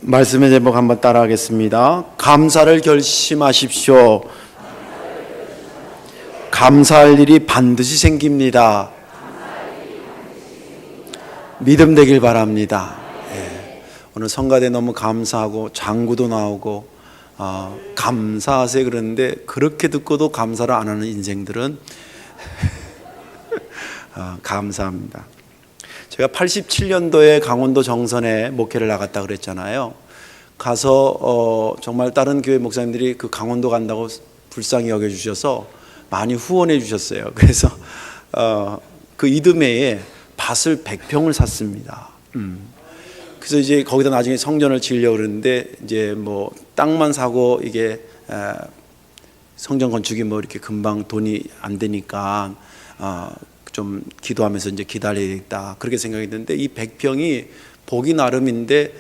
말씀의 제목 한번 따라하겠습니다. 감사를 결심하십시오. 감사할 일이 반드시 생깁니다. 믿음 되길 바랍니다. 오늘 성가대 너무 감사하고 장구도 나오고 감사하세요 그러는데 그렇게 듣고도 감사를 안 하는 인생들은 감사합니다. 제가 87년도에 강원도 정선에 목회를 나갔다 그랬잖아요. 가서 정말 다른 교회 목사님들이 그 강원도 간다고 불쌍히 여겨주셔서 많이 후원해 주셨어요. 그래서 그 이듬해에 밭을 100평을 샀습니다. 그래서 이제 거기다 나중에 성전을 지으려고 그러는데 이제 뭐 땅만 사고 이게 성전 건축이 뭐 이렇게 금방 돈이 안 되니까 좀 기도하면서 이제 기다려야겠다 그렇게 생각했는데 이 100평이 보기 나름인데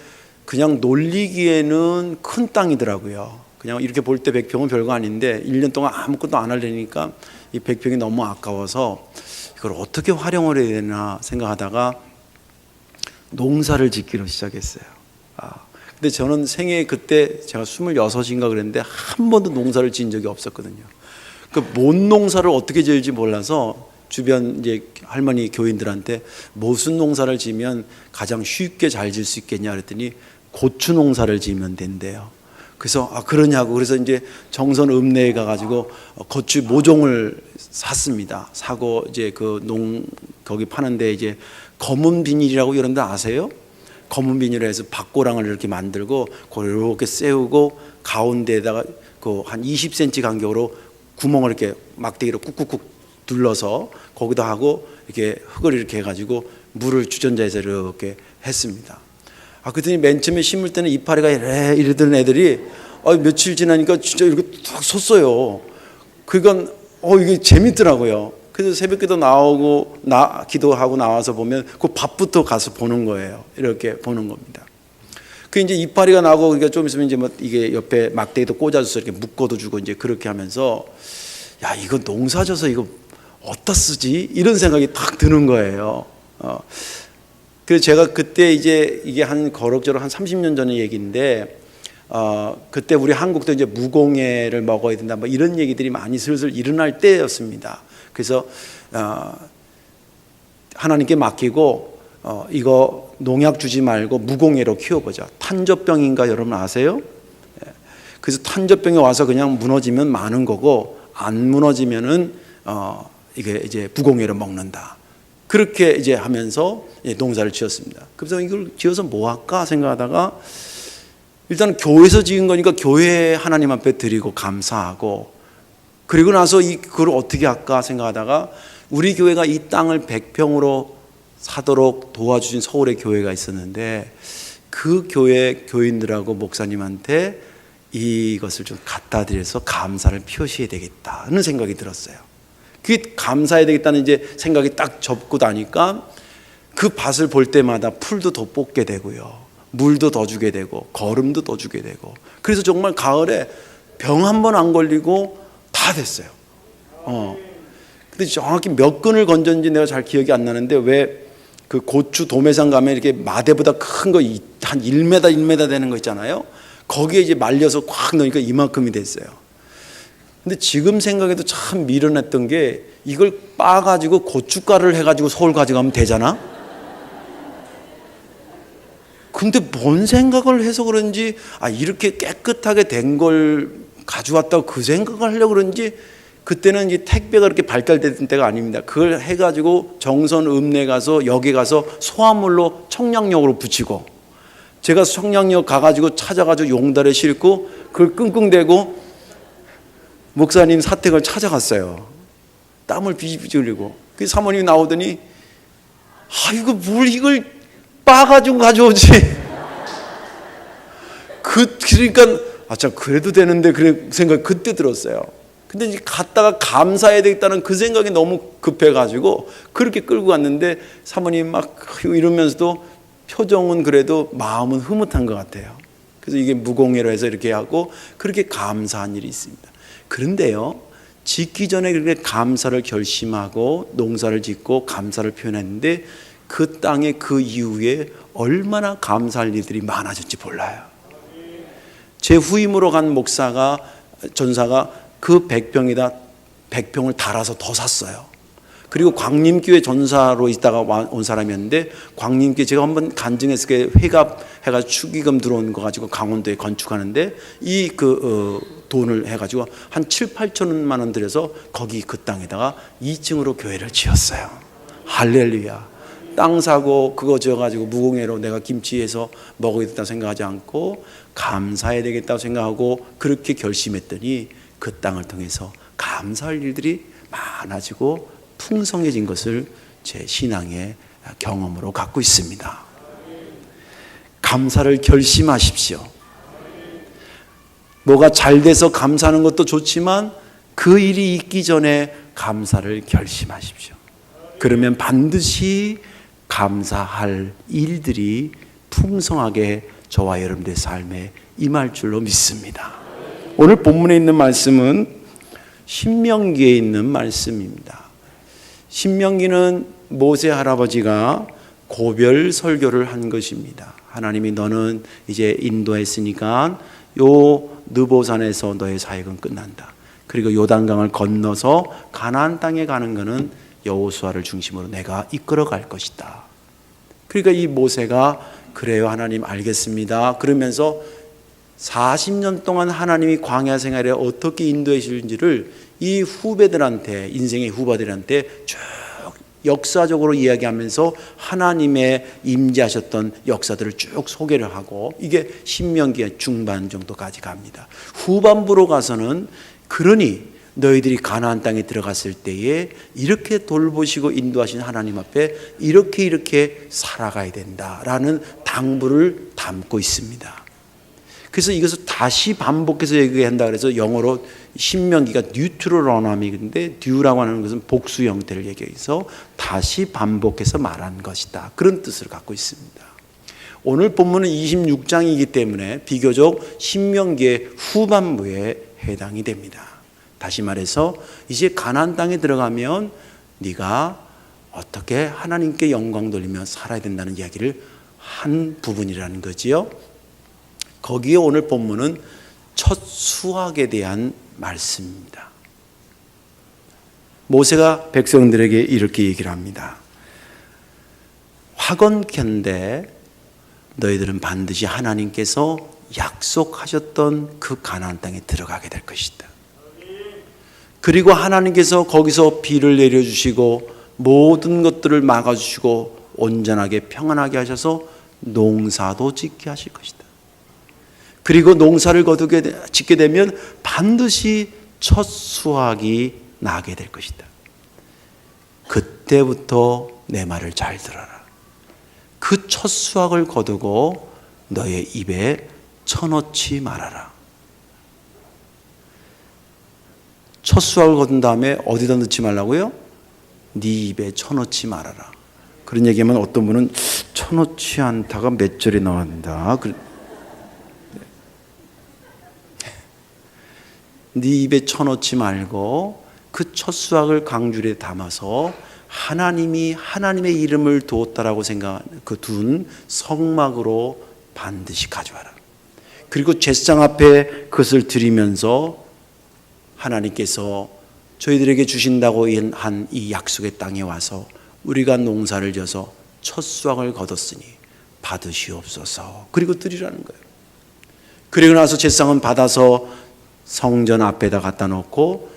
그냥 놀리기에는 큰 땅이더라고요. 그냥 이렇게 볼 때 100평은 별거 아닌데 1년 동안 아무것도 안 하려니까 이 100평이 너무 아까워서 이걸 어떻게 활용을 해야 되나 생각하다가 농사를 짓기로 시작했어요. 근데 저는 생애 그때 제가 26인가 그랬는데 한 번도 농사를 지은 적이 없었거든요. 그 뭔 농사를 어떻게 지을지 몰라서 주변 이제 할머니 교인들한테 무슨 농사를 지으면 가장 쉽게 잘 지을 수 있겠냐 그랬더니 고추 농사를 지으면 된대요. 그래서 그러냐고 그래서 이제 정선 읍내에 가가지고 고추 모종을 샀습니다. 사고 이제 그 거기 파는데 이제 검은 비닐이라고 이런 데 아세요? 검은 비닐을 해서 밭고랑을 이렇게 만들고 그걸 이렇게 세우고 가운데에다가 그 한 20cm 간격으로 구멍을 이렇게 막대기로 꾹꾹꾹 둘러서 거기다 하고 이렇게 흙을 이렇게 해가지고 물을 주전자에서 이렇게 했습니다. 그랬더니 맨 처음에 심을 때는 이파리가 이러던 애들이 며칠 지나니까 진짜 이렇게 딱 섰어요. 그러니까 이게 재밌더라고요. 그래서 새벽기도 나오고 기도하고 나와서 보면 그 밭부터 가서 보는 거예요. 이렇게 보는 겁니다. 그 이제 이파리가 나오고 그러니까 좀 있으면 이제 뭐 이게 옆에 막대기도 꽂아줘서 이렇게 묶어도 주고 이제 그렇게 하면서 야 이거 농사져서 이거 어디다 쓰지? 이런 생각이 딱 드는 거예요. 그래서 제가 그때 이제 이게 한 거럭저럭 한 30년 전의 얘기인데 그때 우리 한국도 이제 무공해를 먹어야 된다 뭐 이런 얘기들이 많이 슬슬 일어날 때였습니다. 그래서 하나님께 맡기고 이거 농약 주지 말고 무공해로 키워보자. 탄저병인가 여러분 아세요? 그래서 탄저병이 와서 그냥 무너지면 많은 거고 안 무너지면은 이게 이제 무공해로 먹는다. 그렇게 이제 하면서 농사를 지었습니다. 그래서 이걸 지어서 뭐 할까 생각하다가 일단 교회에서 지은 거니까 교회 하나님 앞에 드리고 감사하고 그리고 나서 그걸 어떻게 할까 생각하다가 우리 교회가 이 땅을 100평으로 사도록 도와주신 서울의 교회가 있었는데 그 교회 교인들하고 목사님한테 이것을 좀 갖다 드려서 감사를 표시해야 되겠다는 생각이 들었어요. 그게 감사해야 되겠다는 이제 생각이 딱 접고 나니까 그 밭을 볼 때마다 풀도 더 뽑게 되고요. 물도 더 주게 되고 거름도 더 주게 되고 그래서 정말 가을에 병 한 번 안 걸리고 다 됐어요. 근데 정확히 몇 근을 건졌는지 내가 잘 기억이 안 나는데 왜 그 고추 도매상 가면 이렇게 마대보다 큰 거 한 1m 되는 거 있잖아요. 거기에 이제 말려서 콱 넣으니까 이만큼이 됐어요. 근데 지금 생각해도 참 미련했던 게 이걸 빻아가지고 고춧가루를 해가지고 서울 가져가면 되잖아. 근데 뭔 생각을 해서 그런지 이렇게 깨끗하게 된 걸 가져왔다고 그 생각을 하려고 그런지 그때는 이제 택배가 그렇게 발달됐던 때가 아닙니다. 그걸 해가지고 정선 읍내 가서 역에 가서 소화물로 청량역으로 붙이고 제가 청량역 가가지고 찾아가지고 용달에 싣고 그걸 끙끙대고 목사님 사택을 찾아갔어요. 땀을 비지비지 흘리고 그 사모님이 나오더니 이거 뭘 이걸 빻아가지고 가져오지. 그러니까 참 그래도 되는데 그런 생각이 그때 들었어요. 근데 이제 갔다가 감사해야 되겠다는 그 생각이 너무 급해가지고 그렇게 끌고 갔는데 사모님 막 이러면서도 표정은 그래도 마음은 흐뭇한 것 같아요. 그래서 이게 무공해로 해서 이렇게 하고 그렇게 감사한 일이 있습니다. 그런데요, 짓기 전에 그렇게 감사를 결심하고 농사를 짓고 감사를 표현했는데 그 땅에 그 이후에 얼마나 감사할 일들이 많아졌지 몰라요. 제 후임으로 간 전사가 그 100평을 달아서 더 샀어요. 그리고 광림교회 전사로 있다가 온 사람이었는데, 광림교회 제가 한번 간증했을 때 회갑해가지고 축의금 들어온 거 가지고 강원도에 건축하는데, 돈을 해가지고 한 7, 8천만 원 들여서 거기 그 땅에다가 2층으로 교회를 지었어요. 할렐루야. 땅 사고 그거 지어가지고 무공해로 내가 김치해서 먹어야겠다 생각하지 않고 감사해야 되겠다고 생각하고 그렇게 결심했더니 그 땅을 통해서 감사할 일들이 많아지고 풍성해진 것을 제 신앙의 경험으로 갖고 있습니다. 감사를 결심하십시오. 뭐가 잘 돼서 감사하는 것도 좋지만 그 일이 있기 전에 감사를 결심하십시오. 그러면 반드시 감사할 일들이 풍성하게 저와 여러분들의 삶에 임할 줄로 믿습니다. 오늘 본문에 있는 말씀은 신명기에 있는 말씀입니다. 신명기는 모세 할아버지가 고별 설교를 한 것입니다. 하나님이 너는 이제 인도했으니까 요 느보산에서 너의 사역은 끝난다. 그리고 요단강을 건너서 가나안 땅에 가는 것은 여호수아를 중심으로 내가 이끌어 갈 것이다. 그러니까 이 모세가 그래요 하나님 알겠습니다. 그러면서 40년 동안 하나님이 광야 생활에 어떻게 인도해 주는지를 이 후배들한테, 인생의 후배들한테 쭉 역사적으로 이야기하면서 하나님의 임재하셨던 역사들을 쭉 소개를 하고, 이게 신명기의 중반 정도까지 갑니다. 후반부로 가서는 그러니 너희들이 가나안 땅에 들어갔을 때에 이렇게 돌보시고 인도하신 하나님 앞에 이렇게 살아가야 된다라는 당부를 담고 있습니다. 그래서 이것을 다시 반복해서 얘기한다 그래서 영어로 신명기가 뉴트로노미인데, 듀라고 하는 것은 복수 형태를 얘기해서 다시 반복해서 말한 것이다, 그런 뜻을 갖고 있습니다. 오늘 본문은 26장이기 때문에 비교적 신명기의 후반부에 해당이 됩니다. 다시 말해서 이제 가나안 땅에 들어가면 네가 어떻게 하나님께 영광 돌리며 살아야 된다는 이야기를 한 부분이라는 거지요. 거기에 오늘 본문은 첫 수확에 대한 말씀입니다. 모세가 백성들에게 이렇게 얘기를 합니다. 확언컨대 너희들은 반드시 하나님께서 약속하셨던 그 가나안 땅에 들어가게 될 것이다. 그리고 하나님께서 거기서 비를 내려주시고 모든 것들을 막아주시고 온전하게 평안하게 하셔서 농사도 짓게 하실 것이다. 그리고 농사를 짓게 되면 반드시 첫 수확이 나게 될 것이다. 그때부터 내 말을 잘 들어라. 그 첫 수확을 거두고 너의 입에 쳐넣지 말아라. 첫 수확을 거둔 다음에 어디다 넣지 말라고요? 네 입에 쳐넣지 말아라. 그런 얘기하면 어떤 분은 쳐넣지 않다가 몇 절에 나온다. 네 입에 쳐넣지 말고 그 첫 수확을 강줄에 담아서 하나님이 하나님의 이름을 두었다라고 생각하는 그 둔 성막으로 반드시 가져와라. 그리고 제사장 앞에 그것을 드리면서 하나님께서 저희들에게 주신다고 한 이 약속의 땅에 와서 우리가 농사를 져서 첫 수확을 거뒀으니 받으시옵소서. 그리고 드리라는 거예요. 그리고 나서 제사장은 받아서 성전 앞에다 갖다 놓고,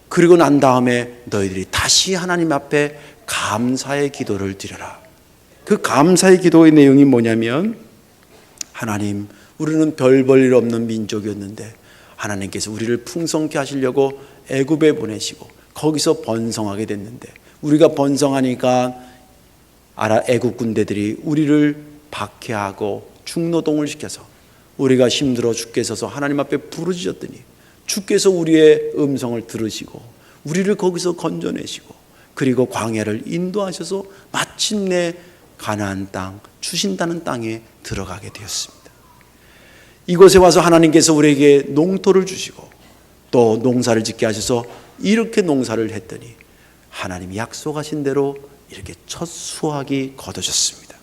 그리고 난 다음에 너희들이 다시 하나님 앞에 감사의 기도를 드려라. 그 감사의 기도의 내용이 뭐냐면, 하나님, 우리는 별 볼 일 없는 민족이었는데 하나님께서 우리를 풍성케 하시려고 애굽에 보내시고 거기서 번성하게 됐는데, 우리가 번성하니까 애굽 군대들이 우리를 박해하고 중노동을 시켜서 우리가 힘들어 죽게 서서 하나님 앞에 부르짖었더니 주께서 우리의 음성을 들으시고 우리를 거기서 건져내시고 그리고 광야를 인도하셔서 마침내 가나안 땅, 주신다는 땅에 들어가게 되었습니다. 이곳에 와서 하나님께서 우리에게 농토를 주시고 또 농사를 짓게 하셔서 이렇게 농사를 했더니 하나님이 약속하신 대로 이렇게 첫 수확이 거둬졌습니다.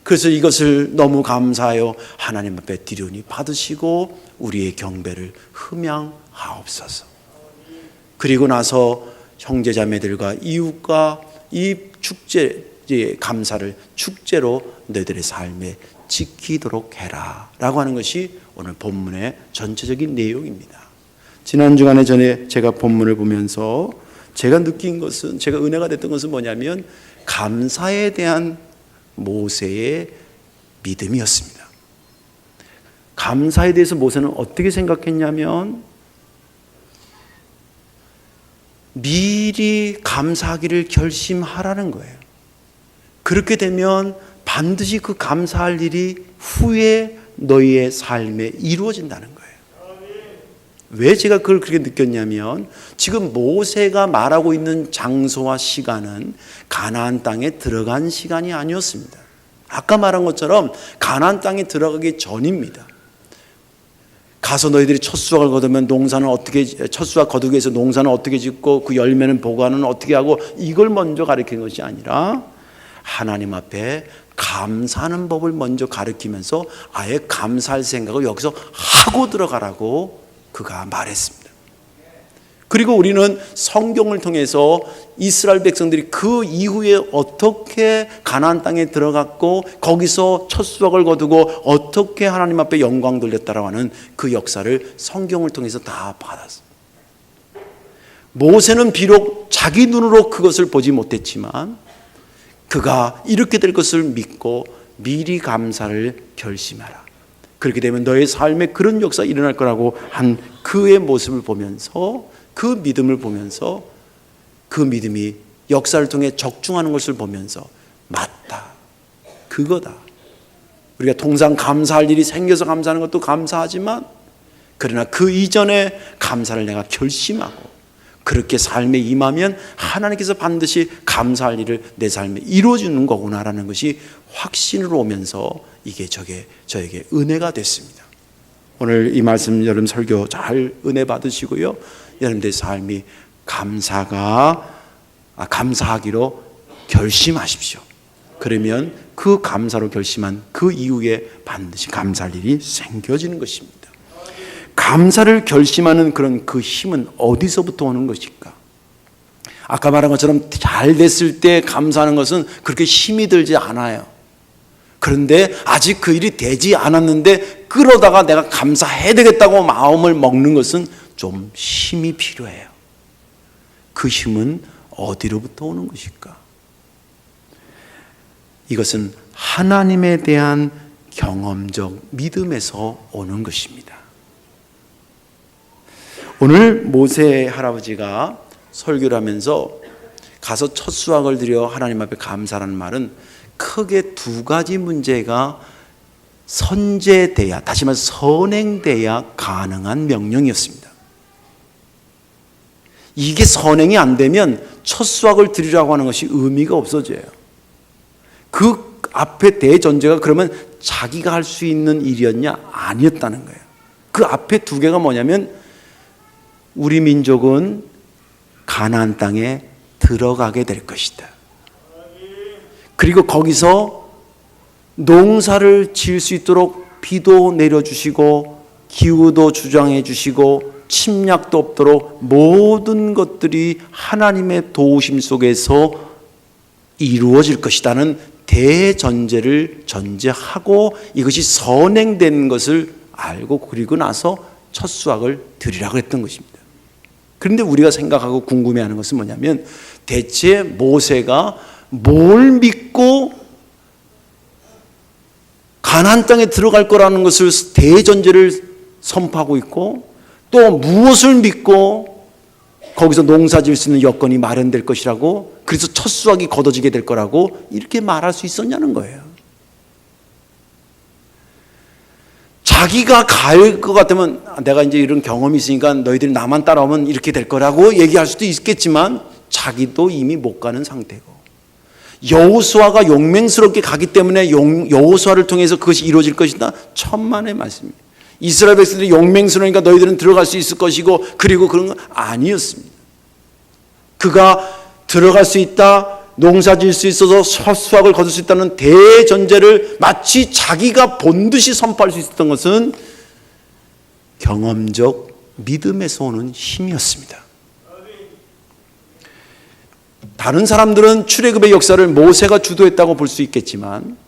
그래서 이것을 너무 감사하여 하나님 앞에 드리오니 받으시고 우리의 경배를 흠양하옵소서. 그리고 나서 형제자매들과 이웃과 이 축제의 감사를 축제로 너희들의 삶에 지키도록 해라 라고 하는 것이 오늘 본문의 전체적인 내용입니다. 지난 주간에 전에 제가 본문을 보면서 제가 느낀 것은, 제가 은혜가 됐던 것은 뭐냐면 감사에 대한 모세의 믿음이었습니다. 감사에 대해서 모세는 어떻게 생각했냐면 미리 감사하기를 결심하라는 거예요. 그렇게 되면 반드시 그 감사할 일이 후에 너희의 삶에 이루어진다는 거예요. 왜 제가 그걸 그렇게 느꼈냐면 지금 모세가 말하고 있는 장소와 시간은 가나안 땅에 들어간 시간이 아니었습니다. 아까 말한 것처럼 가나안 땅에 들어가기 전입니다. 가서 너희들이 첫 수확을 거두면 농사는 어떻게, 첫 수확 거두기 위해서 농사는 어떻게 짓고 그 열매는 보관은 어떻게 하고, 이걸 먼저 가르친 것이 아니라 하나님 앞에 감사하는 법을 먼저 가르치면서 아예 감사할 생각을 여기서 하고 들어가라고 그가 말했습니다. 그리고 우리는 성경을 통해서 이스라엘 백성들이 그 이후에 어떻게 가나안 땅에 들어갔고 거기서 첫 수확을 거두고 어떻게 하나님 앞에 영광 돌렸다라고 하는 그 역사를 성경을 통해서 다 받았어요. 모세는 비록 자기 눈으로 그것을 보지 못했지만 그가 이렇게 될 것을 믿고 미리 감사를 결심하라. 그렇게 되면 너의 삶에 그런 역사가 일어날 거라고 한 그의 모습을 보면서, 그 믿음을 보면서, 그 믿음이 역사를 통해 적중하는 것을 보면서 맞다, 그거다. 우리가 통상 감사할 일이 생겨서 감사하는 것도 감사하지만 그러나 그 이전에 감사를 내가 결심하고 그렇게 삶에 임하면 하나님께서 반드시 감사할 일을 내 삶에 이루어주는 거구나라는 것이 확신으로 오면서 이게 저에게 은혜가 됐습니다. 오늘 이 말씀 여러분 설교 잘 은혜 받으시고요. 여러분들의 삶이 감사하기로 결심하십시오. 그러면 그 감사로 결심한 그 이후에 반드시 감사할 일이 생겨지는 것입니다. 감사를 결심하는 그런 그 힘은 어디서부터 오는 것일까? 아까 말한 것처럼 잘 됐을 때 감사하는 것은 그렇게 힘이 들지 않아요. 그런데 아직 그 일이 되지 않았는데 끌어다가 내가 감사해야 되겠다고 마음을 먹는 것은 좀 힘이 필요해요. 그 힘은 어디로부터 오는 것일까? 이것은 하나님에 대한 경험적 믿음에서 오는 것입니다. 오늘 모세 할아버지가 설교를 하면서 가서 첫 수확을 드려 하나님 앞에 감사라는 말은 크게 두 가지 문제가 선제돼야, 다시 말해서 선행돼야 가능한 명령이었습니다. 이게 선행이 안 되면 첫 수확을 드리라고 하는 것이 의미가 없어져요. 그 앞에 대전제가 그러면 자기가 할 수 있는 일이었냐? 아니었다는 거예요. 그 앞에 두 개가 뭐냐면 우리 민족은 가나안 땅에 들어가게 될 것이다. 그리고 거기서 농사를 지을 수 있도록 비도 내려주시고 기후도 주장해 주시고 침략도 없도록 모든 것들이 하나님의 도우심 속에서 이루어질 것이라는 대전제를 전제하고 이것이 선행된 것을 알고 그리고 나서 첫 수확을 드리라고 했던 것입니다. 그런데 우리가 생각하고 궁금해하는 것은 뭐냐면 대체 모세가 뭘 믿고 가나안 땅에 들어갈 거라는 것을 대전제를 선포하고 있고 또 무엇을 믿고 거기서 농사 지을 수 있는 여건이 마련될 것이라고, 그래서 첫 수확이 거둬지게 될 거라고 이렇게 말할 수 있었냐는 거예요. 자기가 갈 것 같으면 내가 이제 이런 경험이 있으니까 너희들이 나만 따라오면 이렇게 될 거라고 얘기할 수도 있겠지만 자기도 이미 못 가는 상태고 여호수아가 용맹스럽게 가기 때문에 여호수아를 통해서 그것이 이루어질 것이다. 천만의 말씀입니다. 이스라엘 백성들이 용맹스러우니까 너희들은 들어갈 수 있을 것이고 그리고 그런 건 아니었습니다. 그가 들어갈 수 있다, 농사지을 수 있어서 수확을 거둘 수 있다는 대전제를 마치 자기가 본 듯이 선포할 수 있었던 것은 경험적 믿음에서 오는 힘이었습니다. 다른 사람들은 출애굽의 역사를 모세가 주도했다고 볼 수 있겠지만,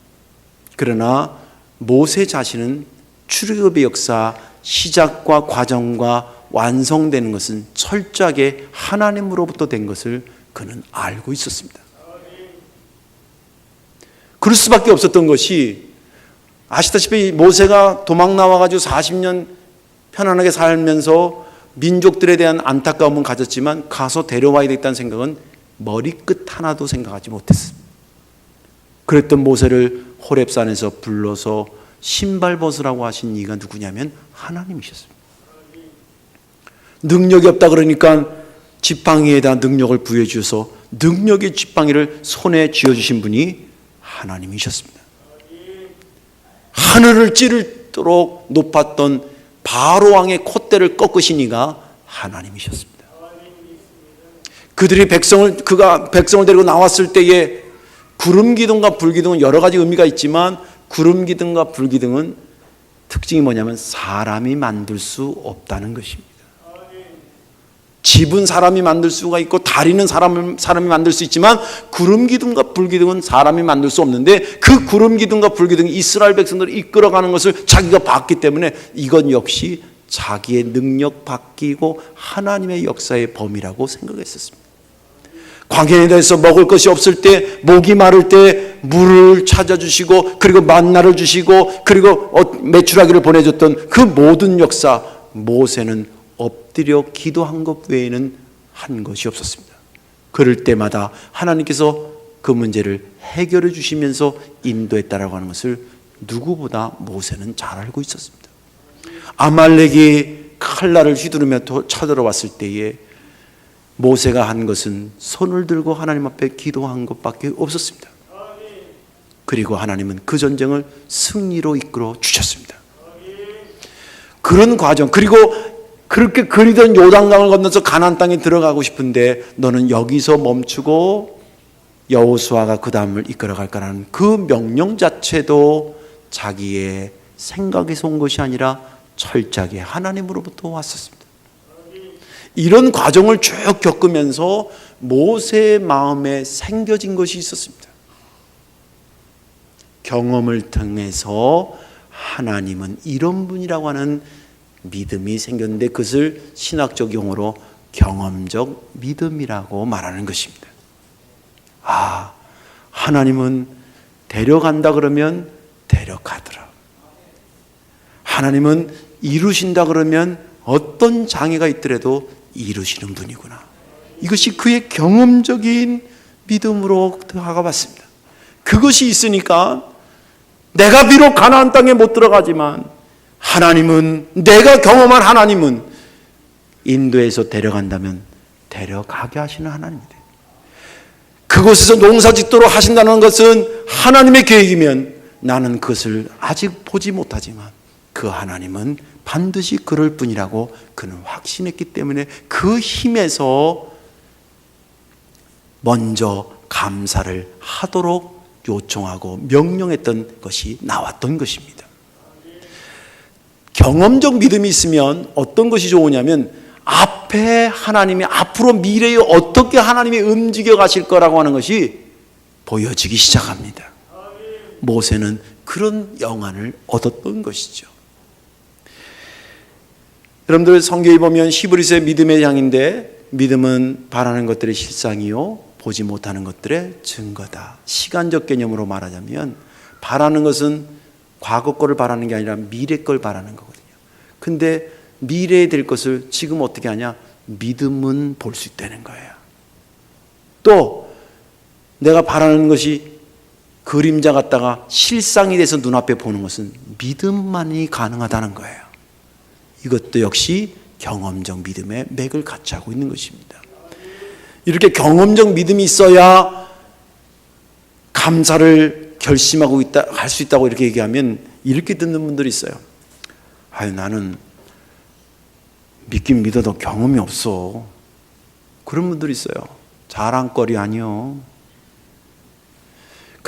그러나 모세 자신은 출애굽의 역사 시작과 과정과 완성되는 것은 철저하게 하나님으로부터 된 것을 그는 알고 있었습니다. 그럴 수밖에 없었던 것이, 아시다시피 모세가 도망 나와가지고 40년 편안하게 살면서 민족들에 대한 안타까움은 가졌지만 가서 데려와야 되겠다는 생각은 머리끝 하나도 생각하지 못했습니다. 그랬던 모세를 호렙산에서 불러서 신발 벗으라고 하신 이가 누구냐면 하나님이셨습니다. 능력이 없다 그러니까 지팡이에다 능력을 부여해 주셔서 능력의 지팡이를 손에 쥐어주신 분이 하나님이셨습니다. 하늘을 찌르도록 높았던 바로 왕의 콧대를 꺾으신 이가 하나님이셨습니다. 그가 백성을 데리고 나왔을 때에 구름 기둥과 불 기둥은 여러 가지 의미가 있지만, 구름 기둥과 불 기둥은 특징이 뭐냐면 사람이 만들 수 없다는 것입니다. 집은 사람이 만들 수가 있고 다리는 사람이 만들 수 있지만 구름 기둥과 불 기둥은 사람이 만들 수 없는데, 그 구름 기둥과 불 기둥이 이스라엘 백성들을 이끌어가는 것을 자기가 봤기 때문에 이건 역시 자기의 능력 바뀌고 하나님의 역사의 범위라고 생각했었습니다. 광야에 대해서 먹을 것이 없을 때, 목이 마를 때 물을 찾아주시고, 그리고 만나를 주시고, 그리고 메추라기를 보내줬던 그 모든 역사, 모세는 엎드려 기도한 것 외에는 한 것이 없었습니다. 그럴 때마다 하나님께서 그 문제를 해결해 주시면서 인도했다라고 하는 것을 누구보다 모세는 잘 알고 있었습니다. 아말렉이 칼날을 휘두르며 쳐들어왔을 때에 모세가 한 것은 손을 들고 하나님 앞에 기도한 것밖에 없었습니다. 그리고 하나님은 그 전쟁을 승리로 이끌어 주셨습니다. 그런 과정, 그리고 그렇게 그리던 요단강을 건너서 가나안 땅에 들어가고 싶은데 너는 여기서 멈추고 여호수아가 그 다음을 이끌어갈까라는 그 명령 자체도 자기의 생각에서 온 것이 아니라 철저하게 하나님으로부터 왔었습니다. 이런 과정을 쭉 겪으면서 모세의 마음에 생겨진 것이 있었습니다. 경험을 통해서 하나님은 이런 분이라고 하는 믿음이 생겼는데, 그것을 신학적 용어로 경험적 믿음이라고 말하는 것입니다. 하나님은 데려간다 그러면 데려가더라. 하나님은 이루신다 그러면 어떤 장애가 있더라도 이루시는 분이구나. 이것이 그의 경험적인 믿음으로 다가왔습니다. 그것이 있으니까 내가 비록 가나안 땅에 못 들어가지만 하나님은, 내가 경험한 하나님은 인도에서 데려간다면 데려가게 하시는 하나님입니다. 그곳에서 농사 짓도록 하신다는 것은 하나님의 계획이면 나는 그것을 아직 보지 못하지만 그 하나님은 반드시 그럴 뿐이라고 그는 확신했기 때문에 그 힘에서 먼저 감사를 하도록 요청하고 명령했던 것이 나왔던 것입니다. 경험적 믿음이 있으면 어떤 것이 좋으냐면, 앞에 하나님이, 앞으로 미래에 어떻게 하나님이 움직여 가실 거라고 하는 것이 보여지기 시작합니다. 모세는 그런 영안을 얻었던 것이죠. 여러분들 성경에 보면 히브리서의 믿음의 양인데, 믿음은 바라는 것들의 실상이요 보지 못하는 것들의 증거다. 시간적 개념으로 말하자면 바라는 것은 과거 거를 바라는 게 아니라 미래 걸 바라는 거거든요. 근데 미래에 될 것을 지금 어떻게 하냐? 믿음은 볼 수 있다는 거예요. 또 내가 바라는 것이 그림자 같다가 실상이 돼서 눈앞에 보는 것은 믿음만이 가능하다는 거예요. 이것도 역시 경험적 믿음의 맥을 같이 하고 있는 것입니다. 이렇게 경험적 믿음이 있어야 감사를 결심하고 있다, 할 수 있다고 이렇게 얘기하면 이렇게 듣는 분들이 있어요. 나는 믿긴 믿어도 경험이 없어. 그런 분들이 있어요. 자랑거리 아니요.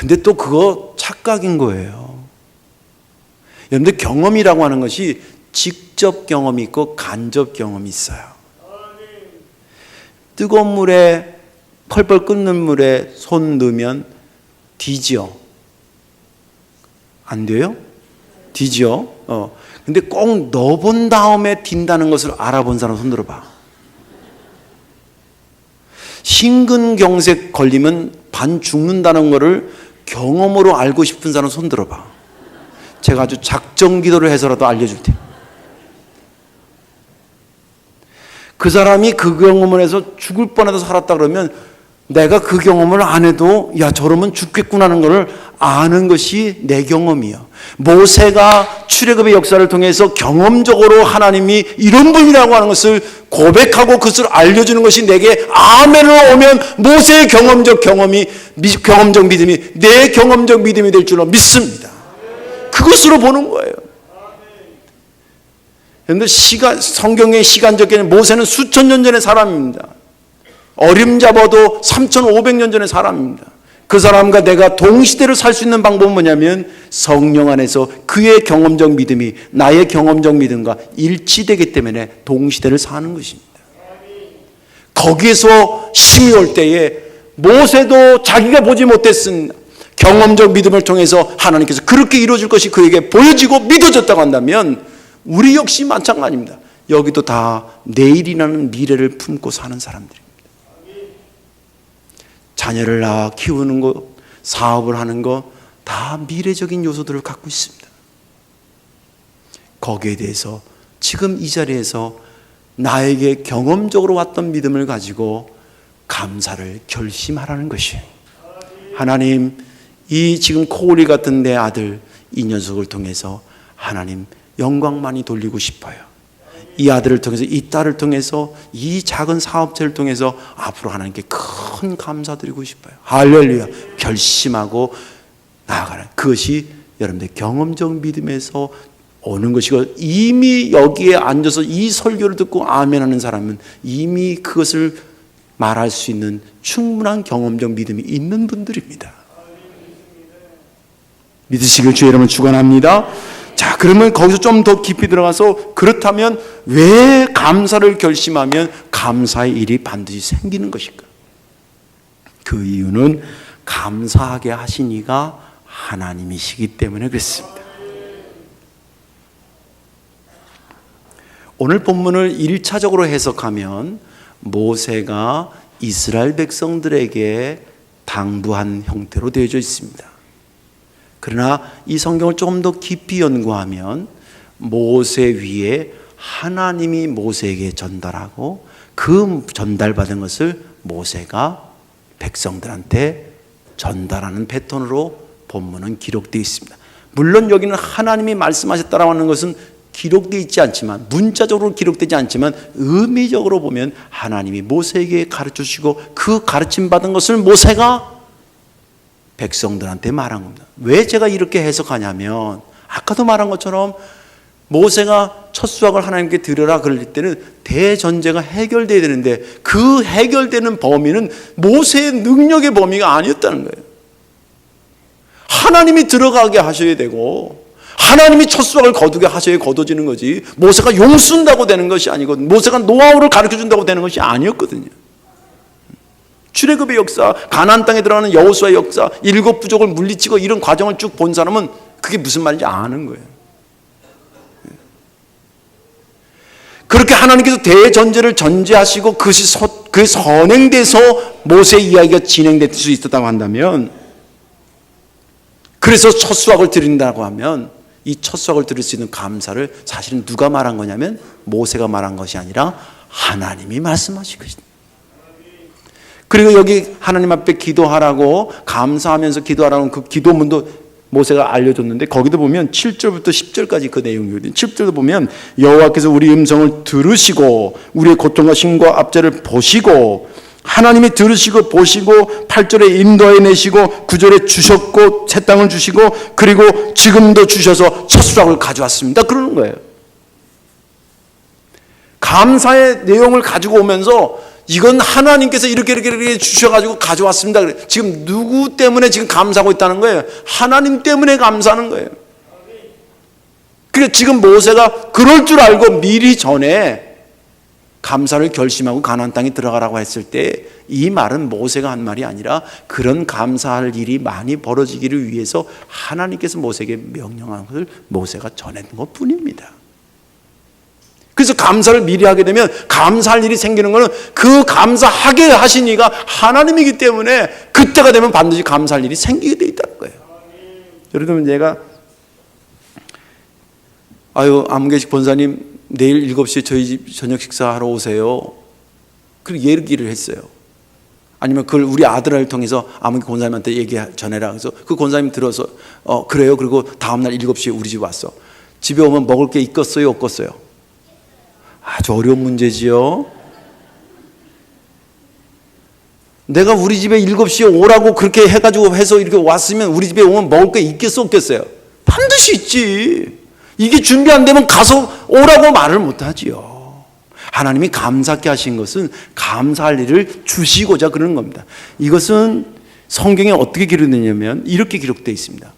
근데 또 그거 착각인 거예요. 여러분들 경험이라고 하는 것이 직접 경험이 있고 간접 경험이 있어요. 뜨거운 물에 펄펄 끓는 물에 손 넣으면 뒤지요? 안 돼요? 뒤지요? 근데 꼭 넣어본 다음에 딘다는 것을 알아본 사람 손 들어봐. 심근경색 걸리면 반 죽는다는 것을 경험으로 알고 싶은 사람 손 들어봐. 제가 아주 작정 기도를 해서라도 알려줄 테니. 그 사람이 그 경험을 해서 죽을 뻔해도 살았다 그러면 내가 그 경험을 안 해도 야 저러면 죽겠구나 하는 것을 아는 것이 내 경험이야. 모세가 출애굽의 역사를 통해서 경험적으로 하나님이 이런 분이라고 하는 것을 고백하고 그것을 알려주는 것이 내게 아멘으로 오면 모세의 경험적 믿음이 내 경험적 믿음이 될 줄로 믿습니다. 그것으로 보는 거예요. 그런데 성경의 시간적 개념, 모세는 수천 년 전의 사람입니다. 어림잡아도 3,500년 전의 사람입니다. 그 사람과 내가 동시대를 살 수 있는 방법은 뭐냐면 성령 안에서 그의 경험적 믿음이 나의 경험적 믿음과 일치되기 때문에 동시대를 사는 것입니다. 거기에서 힘이 올 때에 모세도 자기가 보지 못했은 경험적 믿음을 통해서 하나님께서 그렇게 이루어질 것이 그에게 보여지고 믿어졌다고 한다면 우리 역시 마찬가지입니다. 여기도 다 내일이라는 미래를 품고 사는 사람들입니다. 자녀를 낳아 키우는 것, 사업을 하는 것, 다 미래적인 요소들을 갖고 있습니다. 거기에 대해서 지금 이 자리에서 나에게 경험적으로 왔던 믿음을 가지고 감사를 결심하라는 것이에요. 하나님, 이 지금 코오리 같은 내 아들 이 녀석을 통해서 하나님 영광 많이 돌리고 싶어요. 이 아들을 통해서, 이 딸을 통해서, 이 작은 사업체를 통해서 앞으로 하나님께 큰 감사드리고 싶어요. 할렐루야. 결심하고 나아가라. 그것이 여러분들 경험적 믿음에서 오는 것이고, 이미 여기에 앉아서 이 설교를 듣고 아멘하는 사람은 이미 그것을 말할 수 있는 충분한 경험적 믿음이 있는 분들입니다. 믿으시길 주의 이름을 축원합니다. 자, 그러면 거기서 좀 더 깊이 들어가서 그렇다면 왜 감사를 결심하면 감사의 일이 반드시 생기는 것일까? 그 이유는 감사하게 하신 이가 하나님이시기 때문에 그렇습니다. 오늘 본문을 1차적으로 해석하면 모세가 이스라엘 백성들에게 당부한 형태로 되어져 있습니다. 그러나 이 성경을 조금 더 깊이 연구하면 모세 위에 하나님이 모세에게 전달하고 그 전달받은 것을 모세가 백성들한테 전달하는 패턴으로 본문은 기록되어 있습니다. 물론 여기는 하나님이 말씀하셨다라고 하는 것은 기록되어 있지 않지만, 문자적으로 기록되지 않지만 의미적으로 보면 하나님이 모세에게 가르쳐 주시고 그 가르침 받은 것을 모세가 백성들한테 말한 겁니다. 왜 제가 이렇게 해석하냐면 아까도 말한 것처럼 모세가 첫 수확을 하나님께 드려라 그럴 때는 대전제가 해결돼야 되는데 그 해결되는 범위는 모세의 능력의 범위가 아니었다는 거예요. 하나님이 들어가게 하셔야 되고 하나님이 첫 수확을 거두게 하셔야 거둬지는 거지, 모세가 용 쓴다고 되는 것이 아니고 모세가 노하우를 가르쳐준다고 되는 것이 아니었거든요. 출애굽의 역사, 가나안 땅에 들어가는 여호수아의 역사, 7 부족을 물리치고 이런 과정을 쭉 본 사람은 그게 무슨 말인지 아는 거예요. 그렇게 하나님께서 대전제를 전제하시고 그것이 그 선행돼서 모세의 이야기가 진행될 수 있었다고 한다면, 그래서 첫 수확을 드린다고 하면 이 첫 수확을 드릴 수 있는 감사를 사실은 누가 말한 거냐면 모세가 말한 것이 아니라 하나님이 말씀하신 것입니다. 그리고 여기 하나님 앞에 기도하라고, 감사하면서 기도하라는 그 기도문도 모세가 알려줬는데 거기도 보면 7절부터 10절까지 그 내용이거든요. 7절도 보면 여호와께서 우리 음성을 들으시고 우리의 고통과 힘과 압제를 보시고, 하나님이 들으시고 보시고 8절에 인도해 내시고 9절에 주셨고 새 땅을 주시고 그리고 지금도 주셔서 첫 수확을 가져왔습니다. 그러는 거예요. 감사의 내용을 가지고 오면서 이건 하나님께서 이렇게 주셔가지고 가져왔습니다. 지금 누구 때문에 지금 감사하고 있다는 거예요? 하나님 때문에 감사하는 거예요. 그래서 지금 모세가 그럴 줄 알고 미리 전에 감사를 결심하고 가나안 땅에 들어가라고 했을 때 이 말은 모세가 한 말이 아니라 그런 감사할 일이 많이 벌어지기를 위해서 하나님께서 모세에게 명령한 것을 모세가 전한 것 뿐입니다. 그래서 감사를 미리 하게 되면 감사할 일이 생기는 것은 그 감사하게 하신 이가 하나님이기 때문에 그때가 되면 반드시 감사할 일이 생기게 돼 있다는 거예요. 여러분, 제가 안문계식 본사님 내일 7시에 저희 집 저녁 식사하러 오세요. 그리고 얘기를 했어요. 아니면 그걸 우리 아들을 통해서 안문계 권사님한테 전해라. 그래서 그 권사님 들어서 그래요. 그리고 다음날 7시에 우리 집 왔어. 집에 오면 먹을 게 있겠어요? 없겠어요? 아주 어려운 문제지요. 내가 우리 집에 7시에 오라고 그렇게 해가지고 해서 이렇게 왔으면 우리 집에 오면 먹을 게 있겠어? 없겠어요? 반드시 있지. 이게 준비 안 되면 가서 오라고 말을 못하지요. 하나님이 감사케 하신 것은 감사할 일을 주시고자 그러는 겁니다. 이것은 성경에 어떻게 기록되냐면 이렇게 기록되어 있습니다.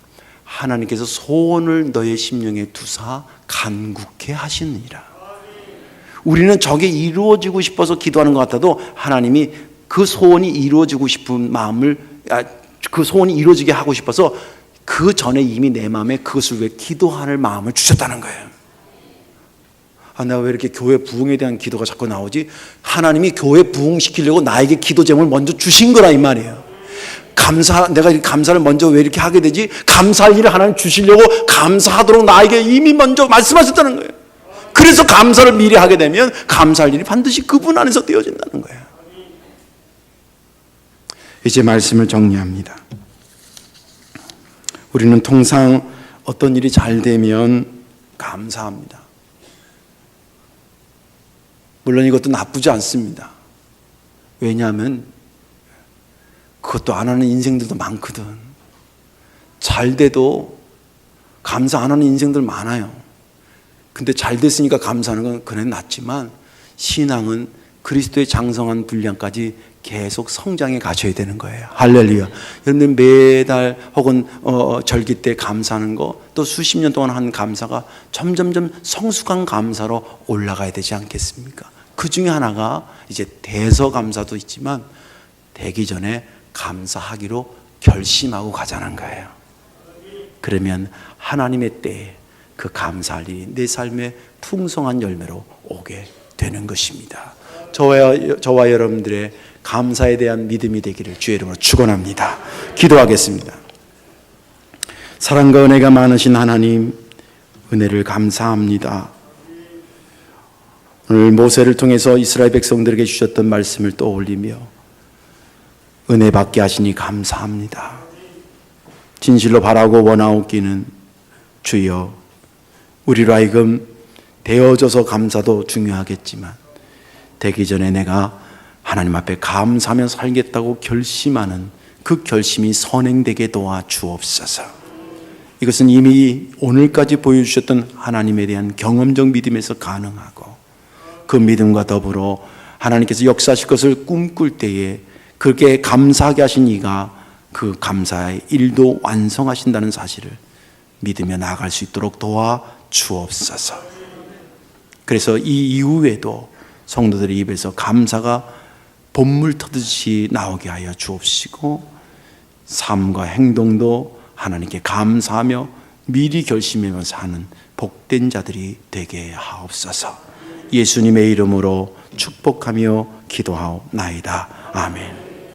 하나님께서 소원을 너의 심령에 두사 간구케 하시느니라. 우리는 저게 이루어지고 싶어서 기도하는 것 같아도 하나님이 그 소원이 이루어지고 싶은 마음을 그 소원이 이루어지게 하고 싶어서 그 전에 이미 내 마음에 그것을 위해 기도할 마음을 주셨다는 거예요. 내가 왜 이렇게 교회 부흥에 대한 기도가 자꾸 나오지? 하나님이 교회 부흥시키려고 나에게 기도 제목을 먼저 주신 거라 이 말이에요. 내가 감사를 먼저 왜 이렇게 하게 되지? 감사할 일을 하나님 주시려고 감사하도록 나에게 이미 먼저 말씀하셨다는 거예요. 그래서 감사를 미리 하게 되면 감사할 일이 반드시 그분 안에서 되어진다는 거예요. 이제 말씀을 정리합니다. 우리는 통상 어떤 일이 잘 되면 감사합니다. 물론 이것도 나쁘지 않습니다. 왜냐하면 그것도 안 하는 인생들도 많거든. 잘 돼도 감사 안 하는 인생들 많아요. 근데 잘 됐으니까 감사하는 건 그래 낫지만 신앙은 그리스도의 장성한 분량까지 계속 성장해 가셔야 되는 거예요. 할렐루야. 여러분들 매달 혹은 절기 때 감사하는 거 또 수십 년 동안 한 감사가 점점점 성숙한 감사로 올라가야 되지 않겠습니까? 그 중에 하나가 이제 대서감사도 있지만 되기 전에 감사하기로 결심하고 가자는 거예요. 그러면 하나님의 때에 그 감사할 일이 내 삶의 풍성한 열매로 오게 되는 것입니다. 저와 여러분들의 감사에 대한 믿음이 되기를 주의 이름으로 축원합니다. 기도하겠습니다. 사랑과 은혜가 많으신 하나님, 은혜를 감사합니다. 오늘 모세를 통해서 이스라엘 백성들에게 주셨던 말씀을 떠올리며 은혜 받게 하시니 감사합니다. 진실로 바라고 원하옵기는 주여, 우리로 하여금 되어져서 감사도 중요하겠지만 되기 전에 내가 하나님 앞에 감사하며 살겠다고 결심하는 그 결심이 선행되게 도와 주옵소서. 이것은 이미 오늘까지 보여주셨던 하나님에 대한 경험적 믿음에서 가능하고 그 믿음과 더불어 하나님께서 역사하실 것을 꿈꿀 때에 그렇게 감사하게 하신 이가 그 감사의 일도 완성하신다는 사실을 믿으며 나아갈 수 있도록 도와 주옵소서. 그래서 이 이후에도 성도들의 입에서 감사가 본물 터듯이 나오게 하여 주옵시고 삶과 행동도 하나님께 감사하며 미리 결심하며 사는 복된 자들이 되게 하옵소서. 예수님의 이름으로 축복하며 기도하옵나이다. 아멘.